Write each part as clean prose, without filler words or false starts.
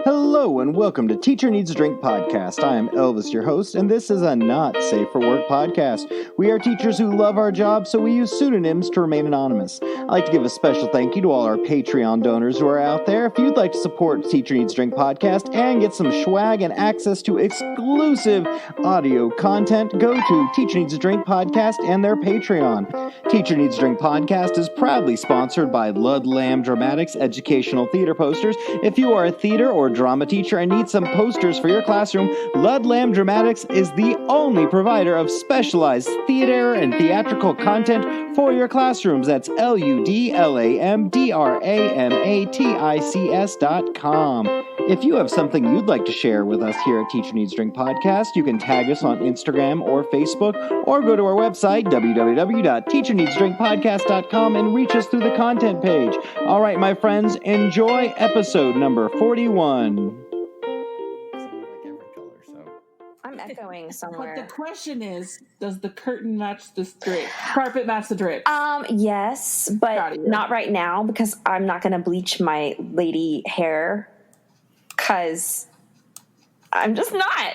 Hello and welcome to Teacher Needs a Drink podcast. I am Elvis, your host, and this is a not safe for work podcast. We are teachers who love our job, so we use pseudonyms to remain anonymous. I'd like to give a special thank you to all our Patreon donors who are out there. If you'd like to support Teacher Needs a Drink podcast and get some swag and access to exclusive audio content, go to Teacher Needs a Drink podcast and their Patreon. Teacher Needs a Drink podcast is proudly sponsored by Ludlam Dramatics Educational Theater Posters. If you are a theater or drama teacher and need some posters for your classroom, Ludlam Dramatics is the only provider of specialized theater and theatrical content for your classrooms. That's LUDLAMDRAMATICS.com. If you have something you'd like to share with us here at Teacher Needs a Drink Podcast, you can tag us on Instagram or Facebook, or go to our website, www.teacherneedsdrinkpodcast.com, and reach us through the content page. All right, my friends, enjoy episode number 41. I'm echoing somewhere. But the question is, does the curtain match the drapes? Carpet match the drapes? Yes, but not right now because I'm not going to bleach my lady hair because I'm just not.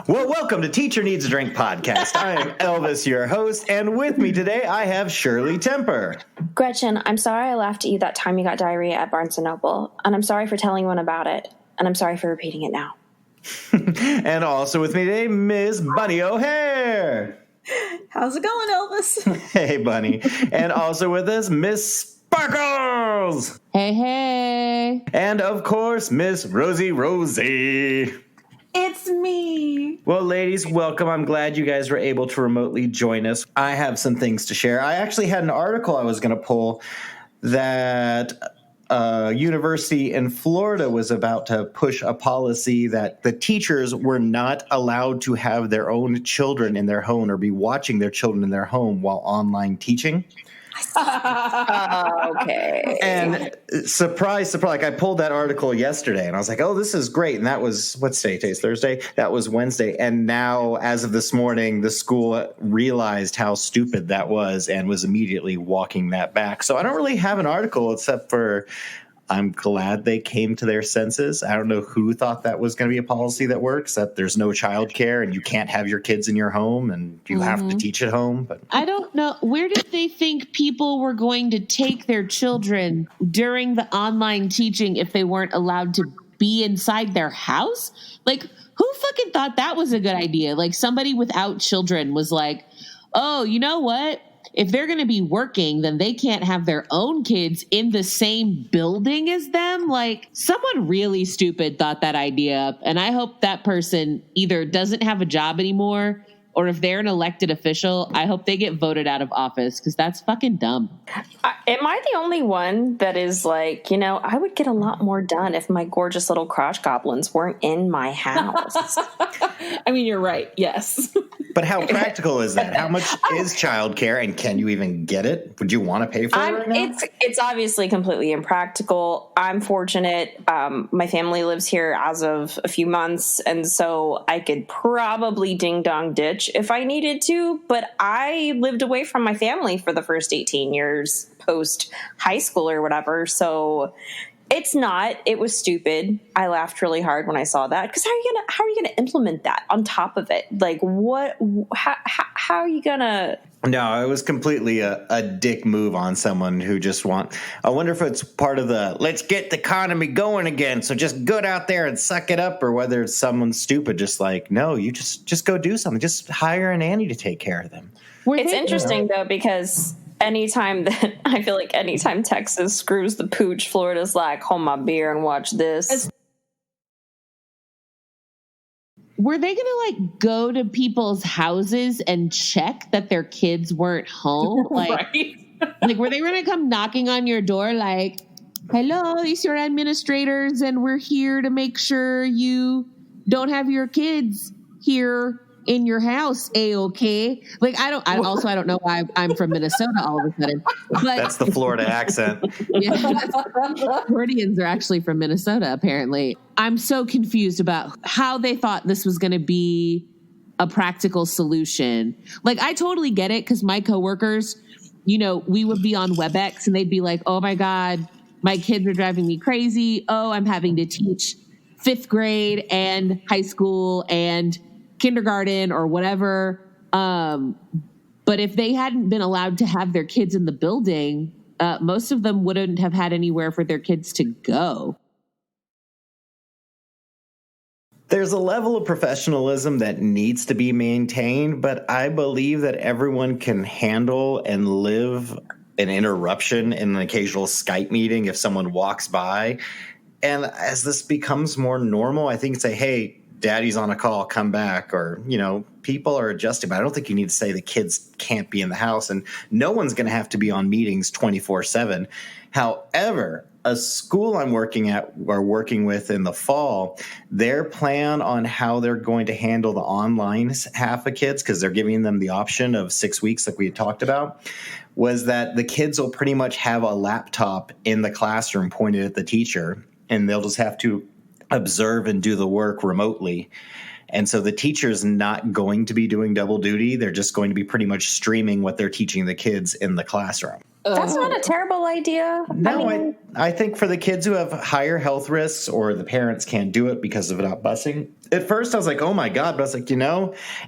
Well, welcome to Teacher Needs a Drink podcast. I am Elvis, your host, and with me today I have Shirley Temper. Gretchen, I'm sorry I laughed at you that time you got diarrhea at Barnes & Noble, and I'm sorry for telling anyone about it, and I'm sorry for repeating it now. And also with me today, Ms. Bunny O'Hare. How's it going, Elvis? Hey, Bunny. And also with us, Miss Sparkles. Hey, hey. And of course, Miss Rosie Rosie. It's me. Well, ladies, welcome. I'm glad you guys were able to remotely join us. I have some things to share. I actually had an article I was going to pull that university in Florida was about to push a policy that the teachers were not allowed to have their own children in their home or be watching their children in their home while online teaching. Okay. And surprise, like I pulled that article yesterday and I was like, oh, this is great. And that was, what's today? Today's Thursday. That was Wednesday. And now, as of this morning, the school realized how stupid that was and was immediately walking that back. So I don't really have an article except for I'm glad they came to their senses. I don't know who thought that was going to be a policy that works, that there's no childcare and you can't have your kids in your home and you have to teach at home. But I don't know. Where did they think people were going to take their children during the online teaching if they weren't allowed to be inside their house? Like, who fucking thought that was a good idea? Like, somebody without children was like, oh, you know what? If they're going to be working, then they can't have their own kids in the same building as them. Like, someone really stupid thought that idea up. And I hope that person either doesn't have a job anymore, or if they're an elected official, I hope they get voted out of office because that's fucking dumb. Am I the only one that is like, you know, I would get a lot more done if my gorgeous little crotch goblins weren't in my house? I mean, you're right. Yes. But how practical is that? How much is childcare, and can you even get it? Would you want to pay for it right now? It's obviously completely impractical. I'm fortunate. My family lives here as of a few months, and so I could probably ding-dong ditch if I needed to, but I lived away from my family for the first 18 years post high school or whatever, so it was stupid. I laughed really hard when I saw that because how are you gonna implement that on top of it? Like, how are you gonna? No, it was completely a dick move on someone who just I wonder if it's part of the let's get the economy going again, so just go out there and suck it up, or whether it's someone stupid just like, no, you just go do something. Just hire a nanny to take care of them. It's interesting though because anytime Texas screws the pooch, Florida's like, hold my beer and watch this. Were they going to like go to people's houses and check that their kids weren't home? Like, right. Like, were they going to come knocking on your door like, hello, it's your administrators, and we're here to make sure you don't have your kids here in your house, A-okay? Like, I don't know why I'm from Minnesota all of a sudden. But that's the Florida accent. Yeah, Floridians are actually from Minnesota, apparently. I'm so confused about how they thought this was going to be a practical solution. Like, I totally get it because my coworkers, you know, we would be on WebEx and they'd be like, oh my God, my kids are driving me crazy. Oh, I'm having to teach fifth grade and high school and kindergarten or whatever. But if they hadn't been allowed to have their kids in the building, most of them wouldn't have had anywhere for their kids to go. There's a level of professionalism that needs to be maintained, but I believe that everyone can handle and live an interruption in an occasional Skype meeting if someone walks by. And as this becomes more normal, I think say, hey, daddy's on a call, come back, or, people are adjusting. But I don't think you need to say the kids can't be in the house, and no one's going to have to be on meetings 24/7. However, a school I'm working with in the fall, their plan on how they're going to handle the online half of kids, because they're giving them the option of 6 weeks like we had talked about, was that the kids will pretty much have a laptop in the classroom pointed at the teacher, and they'll just have to observe and do the work remotely. And so the teacher's not going to be doing double duty. They're just going to be pretty much streaming what they're teaching the kids in the classroom. That's not a terrible idea. No, I think for the kids who have higher health risks or the parents can't do it because of not busing. At first I was like, oh my God, but I was like,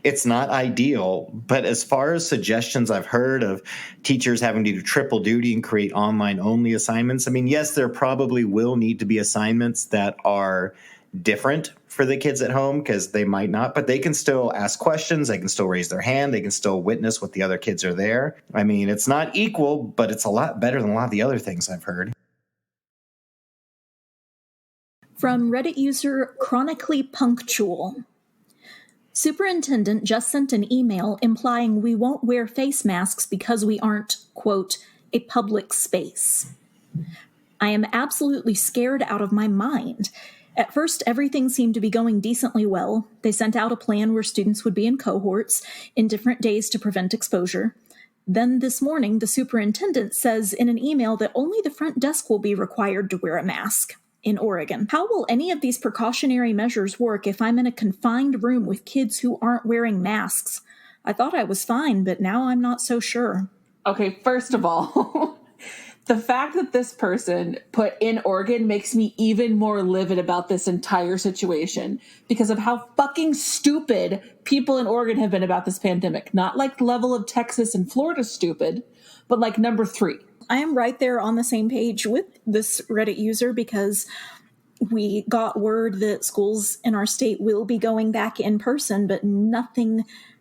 it's not ideal. But as far as suggestions I've heard of teachers having to do triple duty and create online only assignments, yes, there probably will need to be assignments that are different for the kids at home because they might not, but they can still ask questions. They can still raise their hand. They can still witness what the other kids are there. It's not equal, but it's a lot better than a lot of the other things I've heard. From Reddit user Chronically Punctual. Superintendent just sent an email implying we won't wear face masks because we aren't, quote, a public space. I am absolutely scared out of my mind. At first, everything seemed to be going decently well. They sent out a plan where students would be in cohorts in different days to prevent exposure. Then this morning, the superintendent says in an email that only the front desk will be required to wear a mask in Oregon. How will any of these precautionary measures work if I'm in a confined room with kids who aren't wearing masks? I thought I was fine, but now I'm not so sure. Okay, first of all, the fact that this person put in Oregon makes me even more livid about this entire situation because of how fucking stupid people in Oregon have been about this pandemic. Not like the level of Texas and Florida stupid, but like number 3. I am right there on the same page with this Reddit user because we got word that schools in our state will be going back in person, but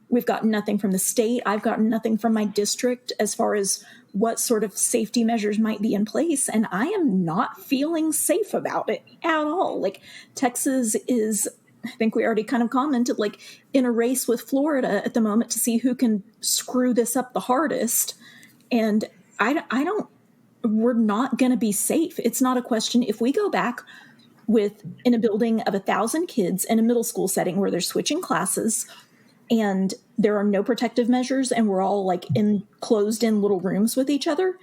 we've gotten nothing from the state. I've gotten nothing from my district as far as what sort of safety measures might be in place. And I am not feeling safe about it at all. Like Texas is, I think we already kind of commented, like in a race with Florida at the moment to see who can screw this up the hardest. And we're not going to be safe. It's not a question. If we go back in a building of 1,000 kids in a middle school setting where they're switching classes and there are no protective measures and we're all like closed in little rooms with each other,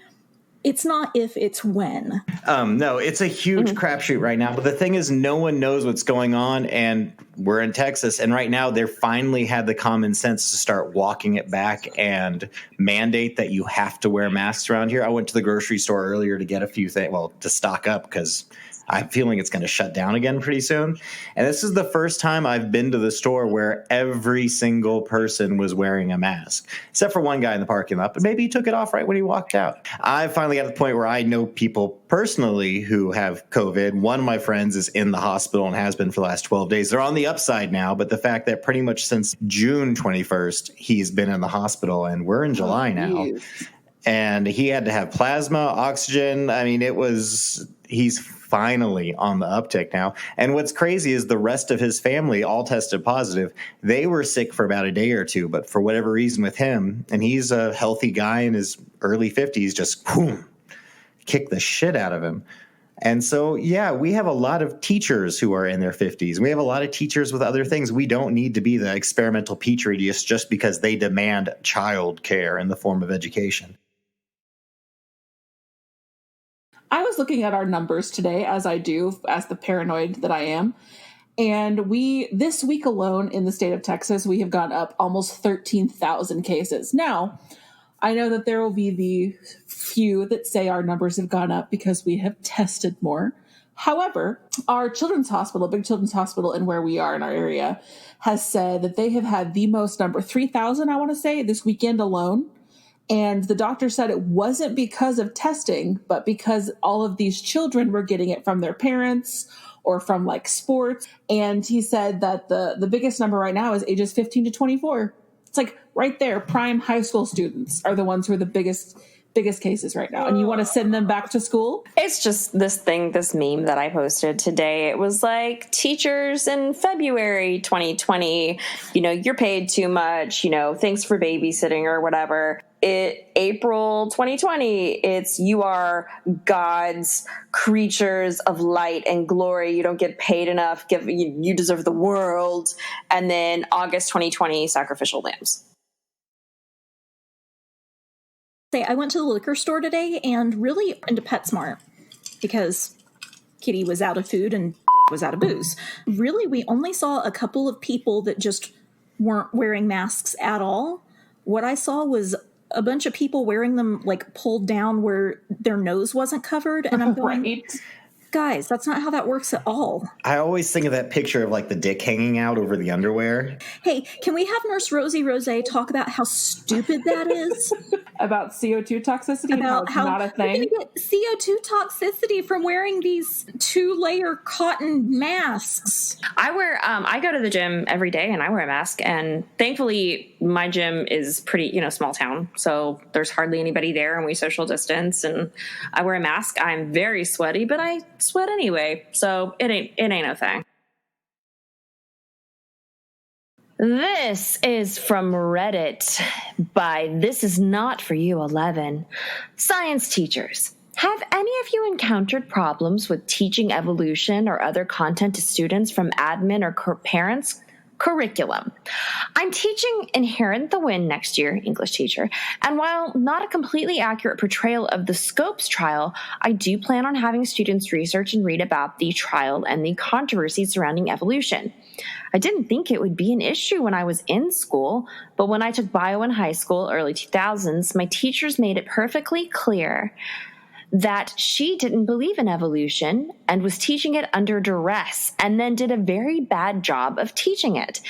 it's not if, it's when. No, it's a huge crapshoot right now. But the thing is, no one knows what's going on. And we're in Texas. And right now, they finally had the common sense to start walking it back and mandate that you have to wear masks around here. I went to the grocery store earlier to get a few things, to stock up because I'm feeling it's going to shut down again pretty soon. And this is the first time I've been to the store where every single person was wearing a mask, except for one guy in the parking lot. But maybe he took it off right when he walked out. I finally got to the point where I know people personally who have COVID. One of my friends is in the hospital and has been for the last 12 days. They're on the upside now, but the fact that pretty much since June 21st, he's been in the hospital, and we're in July now. And he had to have plasma, oxygen. He's finally on the uptick now. And what's crazy is the rest of his family all tested positive. They were sick for about a day or two, but for whatever reason with him, and he's a healthy guy in his early 50s, just boom, kicked the shit out of him. And so, yeah, we have a lot of teachers who are in their 50s. We have a lot of teachers with other things. We don't need to be the experimental petri dish just because they demand child care in the form of education. I was looking at our numbers today, as I do, as the paranoid that I am. And this week alone in the state of Texas, we have gone up almost 13,000 cases. Now, I know that there will be the few that say our numbers have gone up because we have tested more. However, our children's hospital, big children's hospital in where we are in our area, has said that they have had the most number, 3,000, I want to say, this weekend alone. And the doctor said it wasn't because of testing, but because all of these children were getting it from their parents or from like sports. And he said that the biggest number right now is ages 15 to 24. It's like right there, prime high school students are the ones who are the biggest cases right now. And you want to send them back to school? It's just this meme that I posted today. It was like, teachers in February 2020, you're paid too much, thanks for babysitting or whatever. April 2020, it's, you are God's creatures of light and glory. You don't get paid enough. You deserve the world. And then August 2020, sacrificial lambs. I went to the liquor store today and really into PetSmart because Kitty was out of food and was out of booze. Really, we only saw a couple of people that just weren't wearing masks at all. What I saw was a bunch of people wearing them like pulled down where their nose wasn't covered. And I'm going, Right. Guys, that's not how that works at all. I always think of that picture of like the dick hanging out over the underwear. Hey, can we have Nurse Rosie Rose talk about how stupid that is? About CO2 toxicity, About how not a you're thing. gonna get CO2 toxicity from wearing these 2-layer cotton masks. I go to the gym every day and I wear a mask, and thankfully my gym is pretty, small town. So there's hardly anybody there and we social distance, and I wear a mask. I'm very sweaty, but I sweat anyway. So it ain't no thing. This is from Reddit by This Is Not For You 11. Science teachers, have any of you encountered problems with teaching evolution or other content to students from admin or parents? Curriculum. I'm teaching Inherent the Wind next year, English teacher, and while not a completely accurate portrayal of the Scopes trial, I do plan on having students research and read about the trial and the controversy surrounding evolution. I didn't think it would be an issue when I was in school, but when I took bio in high school, early 2000s, my teachers made it perfectly clear that she didn't believe in evolution and was teaching it under duress, and then did a very bad job of teaching it.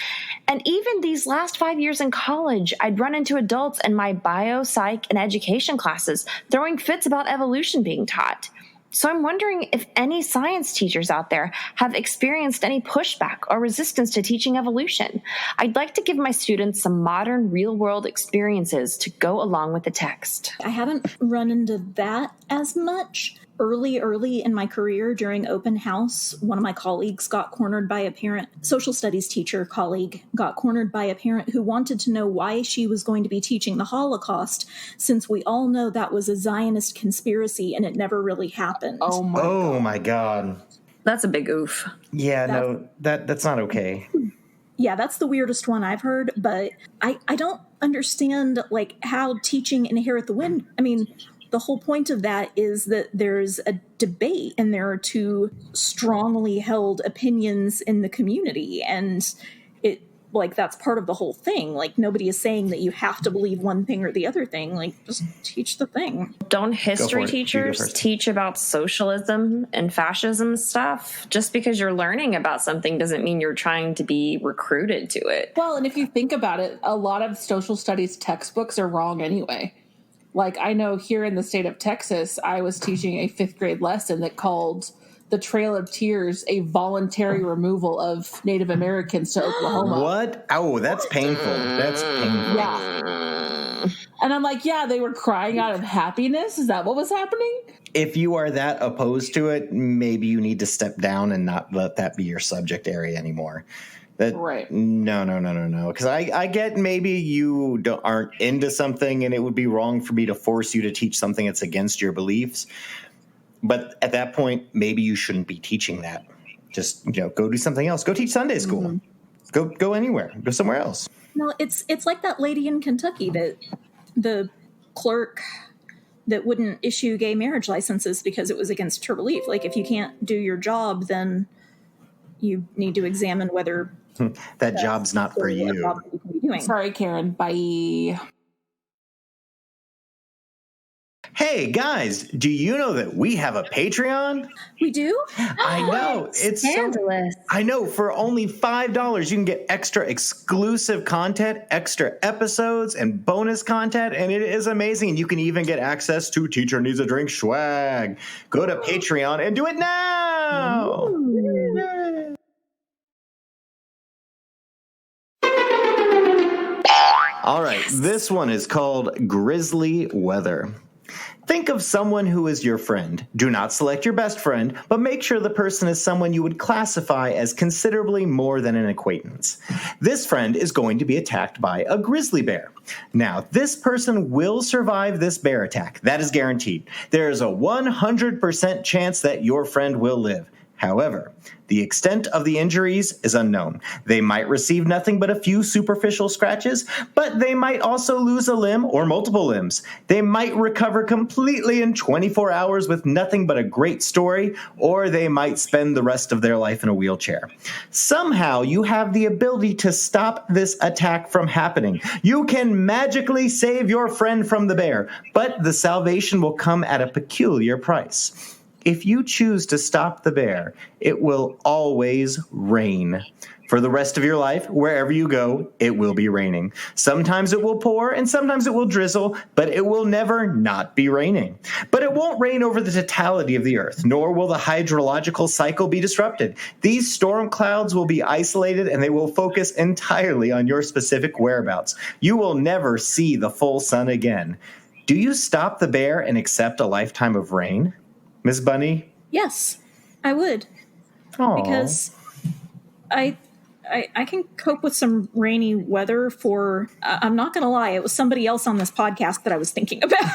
And even these last 5 years in college, I'd run into adults in my bio, psych, and education classes throwing fits about evolution being taught. So I'm wondering if any science teachers out there have experienced any pushback or resistance to teaching evolution. I'd like to give my students some modern real-world experiences to go along with the text. I haven't run into that as much. Early in my career during open house, one of my colleagues got cornered by a parent, social studies teacher colleague got cornered by a parent who wanted to know why she was going to be teaching the Holocaust, since we all know that was a Zionist conspiracy and it never really happened. Oh my God. That's a big oof. Yeah, no, that's not okay. Yeah, that's the weirdest one I've heard, but I don't understand like how teaching Inherit the Wind, I mean, the whole point of that is that there's a debate and there are two strongly held opinions in the community, and it like that's part of the whole thing. Like nobody is saying that you have to believe one thing or the other thing. Like just teach the thing. Don't history teachers teach about socialism and fascism stuff? Just because you're learning about something doesn't mean you're trying to be recruited to it. Well, and if you think about it, a lot of social studies textbooks are wrong anyway. Like I know here in the state of Texas, I was teaching a 5th grade lesson that called the Trail of Tears a voluntary removal of Native Americans to Oklahoma. What? Oh, that's painful. That's painful. Yeah. And I'm like, yeah, they were crying out of happiness. Is that what was happening? If you are that opposed to it, maybe you need to step down and not let that be your subject area anymore. Right. No. Because I get maybe you aren't into something and it would be wrong for me to force you to teach something that's against your beliefs. But at that point, maybe you shouldn't be teaching that. Just, go do something else. Go teach Sunday school. Mm-hmm. Go anywhere. Go somewhere else. No, it's like that lady in Kentucky that the clerk that wouldn't issue gay marriage licenses because it was against her belief. Like if you can't do your job, then you need to examine whether that job's not for you. Sorry, Karen. Bye. Hey, guys, do you know that we have a Patreon? We do? I know. It's Scandalous. I know. For only $5, you can get extra exclusive content, extra episodes, and bonus content, and it is amazing. And you can even get access to Teacher Needs a Drink swag. Go to Patreon and do it now! Yay. All right, this one is called Grizzly Weather. Think of someone who is your friend. Do not select your best friend, but make sure the person is someone you would classify as considerably more than an acquaintance. This friend is going to be attacked by a grizzly bear. Now, this person will survive this bear attack. That is guaranteed. There is a 100% chance that your friend will live. However, the extent of the injuries is unknown. They might receive nothing but a few superficial scratches, but they might also lose a limb or multiple limbs. They might recover completely in 24 hours with nothing but a great story, or they might spend the rest of their life in a wheelchair. Somehow, you have the ability to stop this attack from happening. You can magically save your friend from the bear, but the salvation will come at a peculiar price. If you choose to stop the bear, it will always rain. For the rest of your life, wherever you go, it will be raining. Sometimes it will pour and sometimes it will drizzle, but it will never not be raining. But it won't rain over the totality of the earth, nor will the hydrological cycle be disrupted. These storm clouds will be isolated and they will focus entirely on your specific whereabouts. You will never see the full sun again. Do you stop the bear and accept a lifetime of rain? Miss Bunny? Yes, I would. Aww. Because I can cope with some rainy weather for, I'm not going to lie, it was somebody else on this podcast that I was thinking about.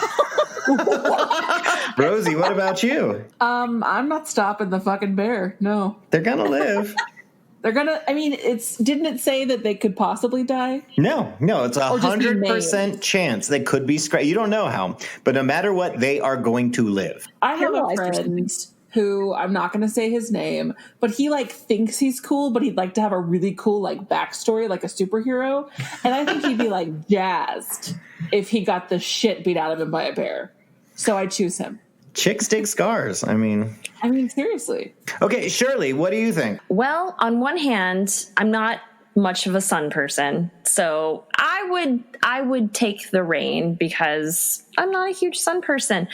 Rosie, what about you? I'm not stopping the fucking bear. No. They're going to live. They're gonna, I mean, didn't it say that they could possibly die? No, it's 100% chance they could be scratched. You don't know how, but no matter what, they are going to live. I have a friend who, I'm not going to say his name, but he like thinks he's cool, but he'd like to have a really cool like backstory, like a superhero. And I think he'd be like jazzed if he got the shit beat out of him by a bear. So I choose him. Chicks dig scars. I mean, seriously. Okay, Shirley, what do you think? Well, on one hand, I'm not much of a sun person, so I would take the rain because I'm not a huge sun person.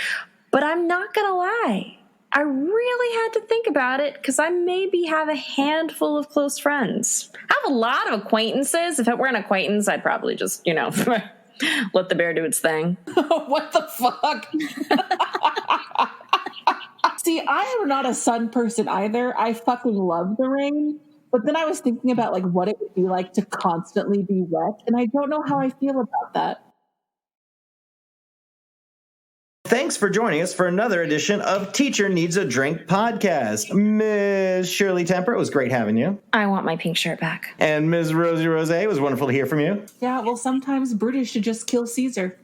But I'm not gonna lie, I really had to think about it because I maybe have a handful of close friends. I have a lot of acquaintances. If it were an acquaintance, I'd probably just, let the bear do its thing. What the fuck? See, I am not a sun person either. I fucking love the rain. But then I was thinking about like what it would be like to constantly be wet, and I don't know how I feel about that. Thanks for joining us for another edition of Teacher Needs a Drink podcast. Ms. Shirley Temper, it was great having you. I want my pink shirt back. And Ms. Rosie Rose, it was wonderful to hear from you. Yeah, well, sometimes Brutus should just kill Caesar.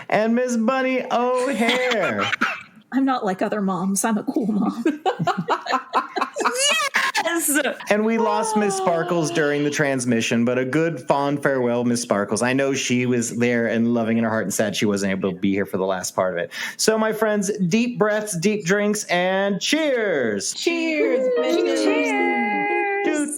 And Ms. Bunny O'Hare. I'm not like other moms. I'm a cool mom. Yes! And we lost Miss Sparkles during the transmission, but a good fond farewell, Miss Sparkles. I know she was there and loving in her heart and sad she wasn't able to be here for the last part of it. So, my friends, deep breaths, deep drinks, and cheers! Cheers, bitches! Cheers!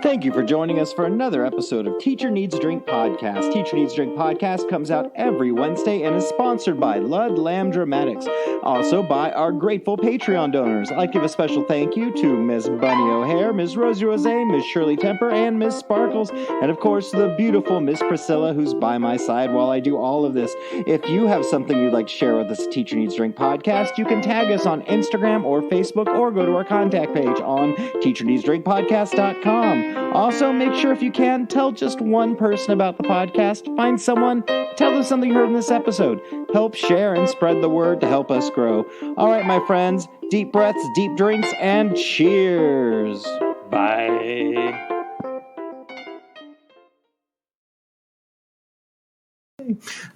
Thank you for joining us for another episode of Teacher Needs a Drink podcast. Teacher Needs a Drink podcast comes out every Wednesday and is sponsored by Lud Lamb Dramatics, also by our grateful Patreon donors. I'd like to give a special thank you to Miss Bunny O'Hare, Miss Rosie Rose, Miss Shirley Temper, and Miss Sparkles, and of course the beautiful Miss Priscilla, who's by my side while I do all of this. If you have something you'd like to share with us, Teacher Needs a Drink podcast, you can tag us on Instagram or Facebook, or go to our contact page on teacherneedsdrinkpodcast.com. Also, make sure if you can, tell just one person about the podcast. Find someone, tell them something you heard in this episode. Help share and spread the word to help us grow. All right, my friends, deep breaths, deep drinks, and cheers. Bye.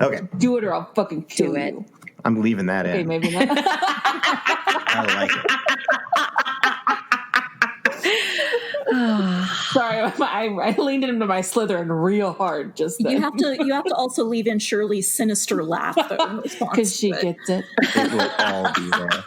Okay. Do it or I'll fucking kill Do it. you. I'm leaving that in. Okay, maybe not. I like it. Sorry, I leaned into my Slytherin real hard just then. You have to also leave in Shirley's sinister laugh though, in response because she to it. gets it. It will all be there.